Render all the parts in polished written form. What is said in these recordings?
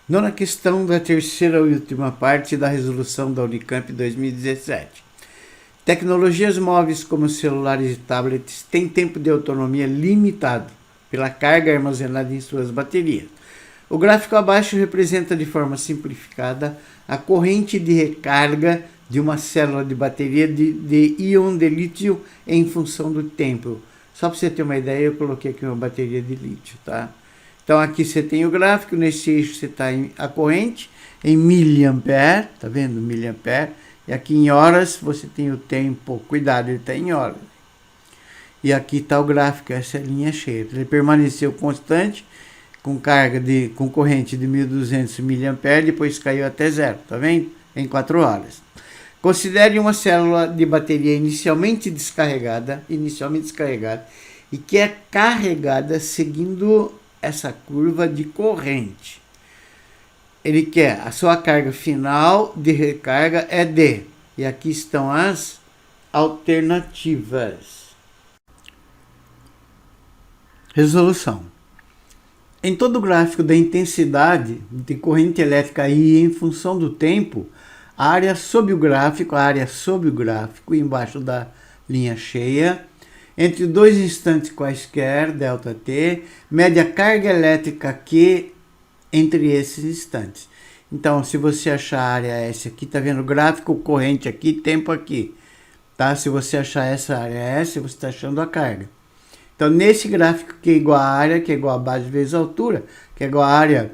Nona questão da terceira e última parte da resolução da Unicamp 2017. Tecnologias móveis como celulares e tablets têm tempo de autonomia limitado pela carga armazenada em suas baterias. O gráfico abaixo representa de forma simplificada a corrente de recarga de uma célula de bateria de íon de lítio em função do tempo. Só para você ter uma ideia, eu coloquei aqui uma bateria de lítio, tá? Então aqui você tem o gráfico, nesse eixo você está a corrente em miliampere, tá vendo? Miliampere. E aqui em horas você tem o tempo, cuidado, ele está em horas. E aqui está o gráfico, essa é a linha cheia. Ele permaneceu constante com com corrente de 1200 mA, depois caiu até zero, tá vendo? Em 4 horas. Considere uma célula de bateria inicialmente descarregada e que é carregada seguindo essa curva de corrente. Ele quer a sua carga final de recarga é D. E aqui estão as alternativas. Resolução. Em todo o gráfico da intensidade de corrente elétrica I em função do tempo, a área sob o gráfico, embaixo da linha cheia, entre dois instantes quaisquer, ΔT, mede a carga elétrica Q entre esses instantes. Então, se você achar a área S aqui, tá vendo o gráfico, corrente aqui, tempo aqui, tá? Se você achar essa área S, você está achando a carga. Então, nesse gráfico que é igual a área, que é igual a base vezes a altura, que é igual a área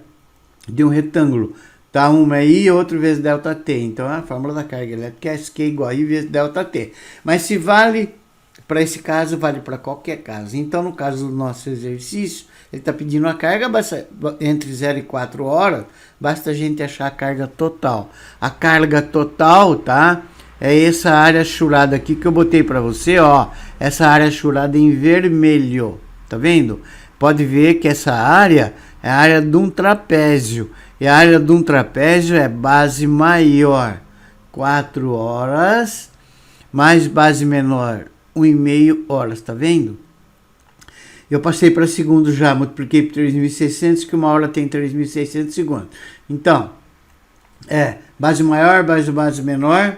de um retângulo, tá? Uma é I, outro vezes ΔT. Então, a fórmula da carga elétrica é SQ igual a I vezes ΔT. Mas se vale para esse caso, vale para qualquer caso. Então, no caso do nosso exercício, ele está pedindo a carga entre 0 e 4 horas, basta a gente achar a carga total. A carga total, tá? É essa área churada aqui que eu botei para você, ó. Essa área churada em vermelho, tá vendo? Pode ver que essa área é a área de um trapézio. E a área de um trapézio é base maior, 4 horas, mais base menor, 1,5 horas, tá vendo? Eu passei para segundo já, multipliquei por 3.600, que uma hora tem 3.600 segundos. Então, base maior, base menor,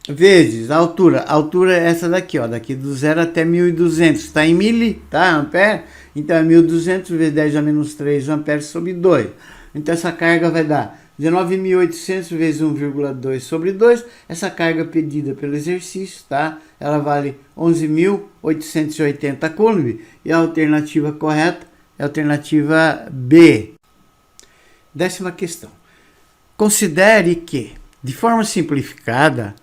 vezes a altura. A altura é essa daqui, ó, daqui do 0 até 1.200. Está em mili, tá? Ampere. Então, é 1.200 vezes 10 a menos 3 amperes sobre 2. Então, essa carga vai dar 19.800 vezes 1,2 sobre 2. Essa carga pedida pelo exercício, tá? Ela vale 11.880 coulomb. E a alternativa correta é a alternativa B. 10ª questão. Considere que, de forma simplificada,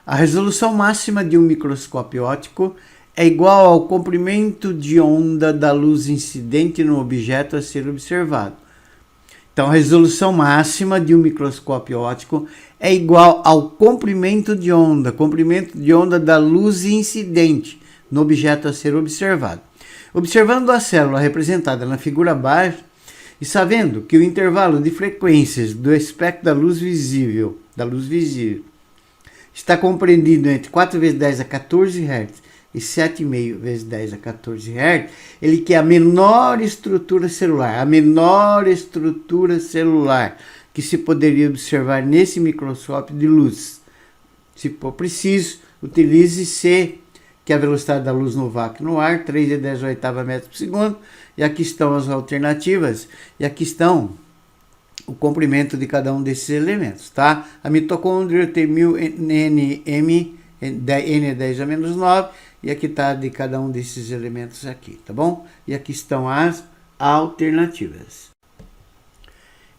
a resolução máxima de um microscópio óptico é igual ao comprimento de onda da luz incidente no objeto a ser observado. Então, a resolução máxima de um microscópio óptico é igual ao comprimento de onda da luz incidente no objeto a ser observado. Observando a célula representada na figura abaixo e sabendo que o intervalo de frequências do espectro da luz visível está compreendido entre 4 vezes 10 a 14 Hz e 7,5 vezes 10 a 14 Hz, ele quer a menor estrutura celular que se poderia observar nesse microscópio de luz. Se for preciso, utilize C, que é a velocidade da luz no vácuo no ar, 3,10 metros por segundo, e aqui estão as alternativas, e aqui estão o comprimento de cada um desses elementos, tá? A mitocôndria tem 1000 nm, N é 10 a menos 9, e aqui está de cada um desses elementos aqui, tá bom? E aqui estão as alternativas.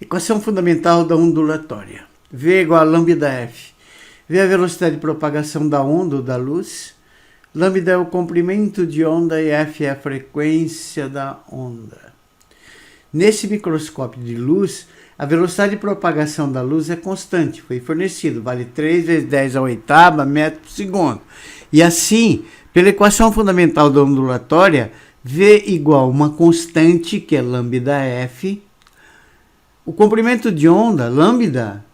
Equação fundamental da ondulatória. V igual a lambda F. V é a velocidade de propagação da onda ou da luz. Lambda é o comprimento de onda e F é a frequência da onda. Nesse microscópio de luz, a velocidade de propagação da luz é constante, foi fornecido, vale 3 vezes 10 a oitava metro por segundo. E assim, pela equação fundamental da ondulatória, V igual a uma constante, que é lambda F. O comprimento de onda, lambda,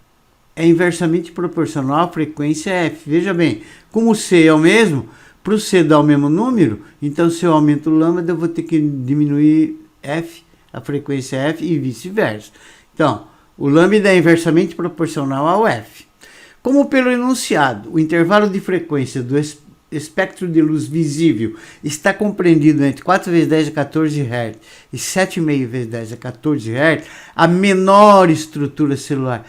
é inversamente proporcional à frequência F. Veja bem, como o C é o mesmo, para o C dar o mesmo número, então se eu aumento o lambda, eu vou ter que diminuir F, a frequência F, e vice-versa. Então, o lambda é inversamente proporcional ao f. Como pelo enunciado, o intervalo de frequência do espectro de luz visível está compreendido entre 4 vezes 10 a 14 Hz e 7,5 vezes 10 a 14 Hz, a menor estrutura celular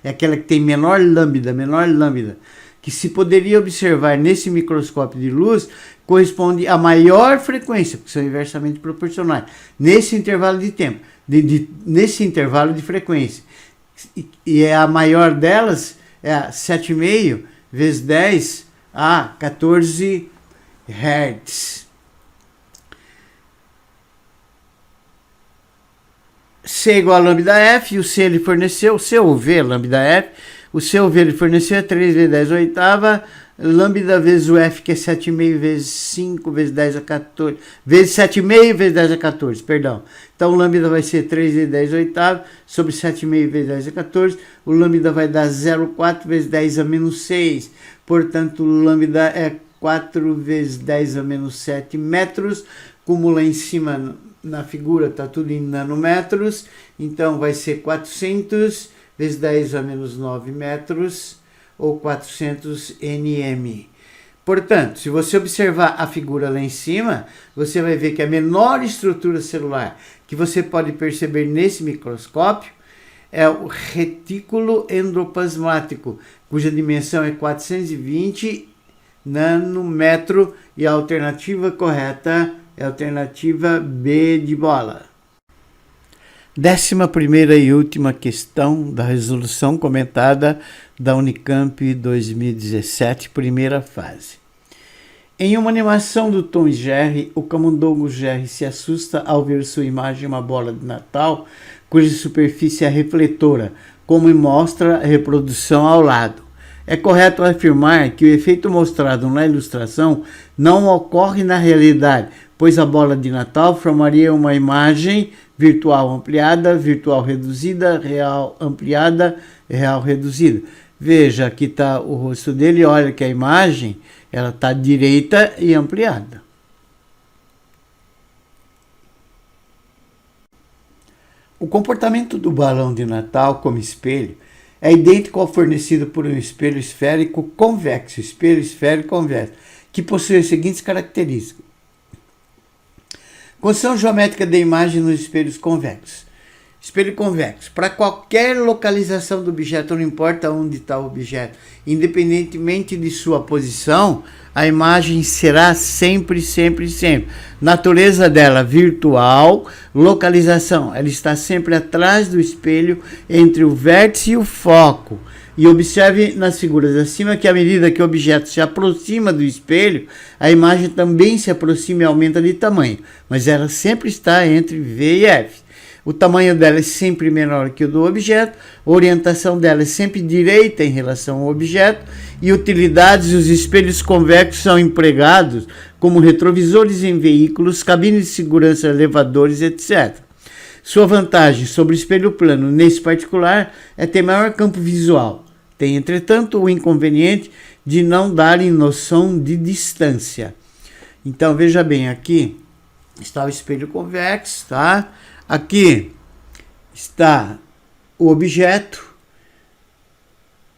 é aquela que tem menor lambda, que se poderia observar nesse microscópio de luz, corresponde à maior frequência, porque são inversamente proporcionais, nesse intervalo de tempo, nesse intervalo de frequência. E a maior delas é a 7,5 vezes 10 a 14 Hz. C igual a lambda F, e o C ele forneceu, o C ou V, lambda F, o C ou V ele forneceu é 3 vezes 10 oitava, lambda vezes o F, que é 7,5 vezes 5 vezes 10 a 14, vezes 7,5 vezes 10 a 14, perdão. Então, o lambda vai ser 3 vezes 10 oitavo sobre 7,5 vezes 10 a 14. O lambda vai dar 0,4 vezes 10 a menos 6. Portanto, o lambda é 4 vezes 10 a menos 7 metros. Como lá em cima na figura está tudo em nanômetros, então vai ser 400 vezes 10 a menos 9 metros, ou 400 nm. Portanto, se você observar a figura lá em cima, você vai ver que a menor estrutura celular que você pode perceber nesse microscópio é o retículo endoplasmático, cuja dimensão é 420 nanômetro, e a alternativa correta é a alternativa B de bola. 11ª e última questão da resolução comentada da Unicamp 2017, primeira fase. Em uma animação do Tom e Jerry, o camundongo Jerry se assusta ao ver sua imagem uma bola de Natal, cuja superfície é refletora, como mostra a reprodução ao lado. É correto afirmar que o efeito mostrado na ilustração não ocorre na realidade, pois a bola de Natal formaria uma imagem virtual ampliada, virtual reduzida, real ampliada, real reduzida. Veja, aqui está o rosto dele, olha que a imagem ela está direita e ampliada. O comportamento do balão de Natal como espelho é idêntico ao fornecido por um espelho esférico convexo, que possui as seguintes características. Construção geométrica da imagem nos espelhos convexos. Espelho convexo. Para qualquer localização do objeto, não importa onde está o objeto, independentemente de sua posição, a imagem será sempre. Natureza dela, virtual. Localização, ela está sempre atrás do espelho, entre o vértice e o foco. E observe nas figuras acima que à medida que o objeto se aproxima do espelho, a imagem também se aproxima e aumenta de tamanho, mas ela sempre está entre V e F. O tamanho dela é sempre menor que o do objeto, a orientação dela é sempre direita em relação ao objeto, e utilidades: os espelhos convexos são empregados como retrovisores em veículos, cabines de segurança, elevadores, etc. Sua vantagem sobre o espelho plano, nesse particular, é ter maior campo visual. Tem, entretanto, o inconveniente de não darem noção de distância. Então, veja bem, aqui está o espelho convexo, tá? Aqui está o objeto,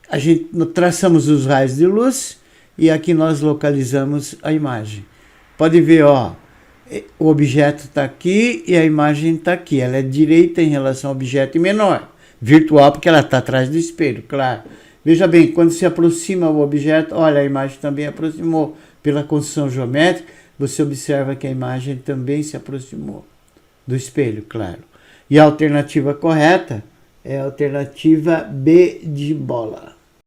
a gente traçamos os raios de luz e aqui nós localizamos a imagem. Pode ver, ó, o objeto está aqui e a imagem está aqui. Ela é direita em relação ao objeto e menor, virtual, porque ela está atrás do espelho, claro. Veja bem, quando se aproxima o objeto, olha, a imagem também aproximou. Pela construção geométrica, você observa que a imagem também se aproximou do espelho, claro. E a alternativa correta é a alternativa B de bola.